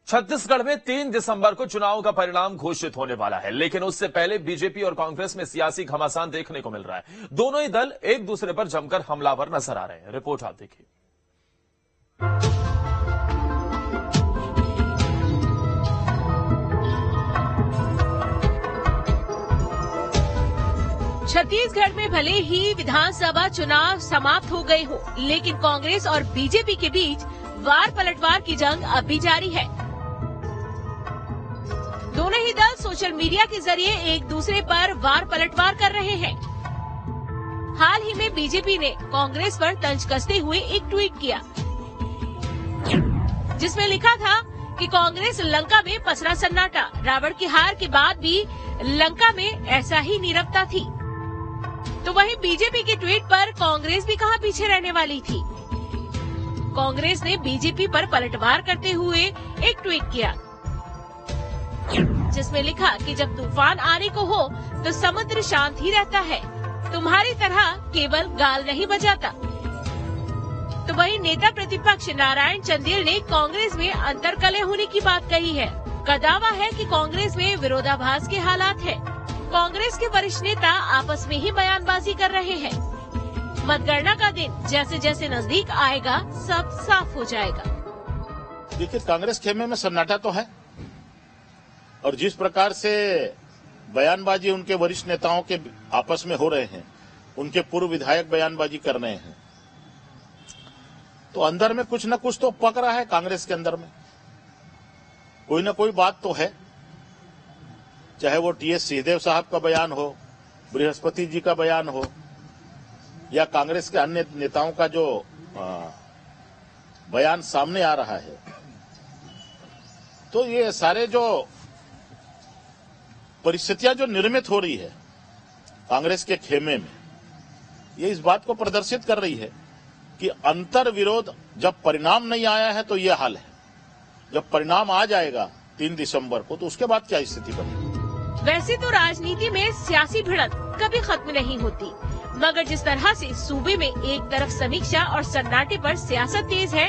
छत्तीसगढ़ में 3 दिसंबर को चुनाव का परिणाम घोषित होने वाला है, लेकिन उससे पहले बीजेपी और कांग्रेस में सियासी घमासान देखने को मिल रहा है। दोनों ही दल एक दूसरे पर जमकर हमलावर नजर आ रहे हैं। रिपोर्ट आप देखिए। छत्तीसगढ़ में भले ही विधानसभा चुनाव समाप्त हो गए हो, लेकिन कांग्रेस और बीजेपी के बीच वार पलटवार की जंग अब भी जारी है। दोनों ही दल सोशल मीडिया के जरिए एक दूसरे पर वार पलटवार कर रहे हैं। हाल ही में बीजेपी ने कांग्रेस पर तंज कसते हुए एक ट्वीट किया, जिसमें लिखा था कि कांग्रेस लंका में पसरा सन्नाटा, रावण की हार के बाद भी लंका में ऐसा ही नीरवता थी। तो वहीं बीजेपी के ट्वीट पर कांग्रेस भी कहां पीछे रहने वाली थी। कांग्रेस ने बीजेपी पर पलटवार करते हुए एक ट्वीट किया, जिसमें लिखा कि जब तूफान आने को हो तो समुद्र शांत ही रहता है, तुम्हारी तरह केवल गाल नहीं बजाता। तो वहीं नेता प्रतिपक्ष नारायण चंदेल ने कांग्रेस में अंतर्कलह होने की बात कही है। का दावा है कि कांग्रेस में विरोधाभास के हालात है। कांग्रेस के वरिष्ठ नेता आपस में ही बयानबाजी कर रहे हैं। मतगणना का दिन जैसे जैसे नजदीक आएगा सब साफ हो जाएगा। देखिए, कांग्रेस खेमे में सन्नाटा तो है, और जिस प्रकार से बयानबाजी उनके वरिष्ठ नेताओं के आपस में हो रहे हैं, उनके पूर्व विधायक बयानबाजी कर रहे हैं, तो अंदर में कुछ न कुछ तो पक रहा है। कांग्रेस के अंदर में कोई न कोई बात तो है, चाहे वो टीएस सिंहदेव साहब का बयान हो, बृहस्पति जी का बयान हो, या कांग्रेस के अन्य नेताओं का जो बयान सामने आ रहा है। तो ये सारे जो परिस्थितियां जो निर्मित हो रही है कांग्रेस के खेमे में, ये इस बात को प्रदर्शित कर रही है कि अंतर विरोध जब परिणाम नहीं आया है तो ये हाल है। जब परिणाम आ जाएगा 3 दिसंबर को, तो उसके बाद क्या स्थिति बनेगी। वैसे तो राजनीति में सियासी भिड़ंत कभी खत्म नहीं होती, मगर जिस तरह से सूबे में एक तरफ समीक्षा और सन्नाटे पर सियासत तेज है,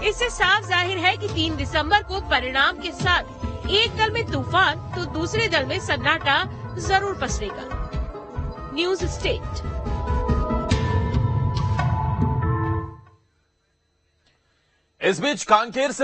इससे साफ जाहिर है कि 3 दिसंबर को परिणाम के साथ एक दल में तूफान तो दूसरे दल में सन्नाटा जरूर पसरेगा। News state. इस बीच कांकेर से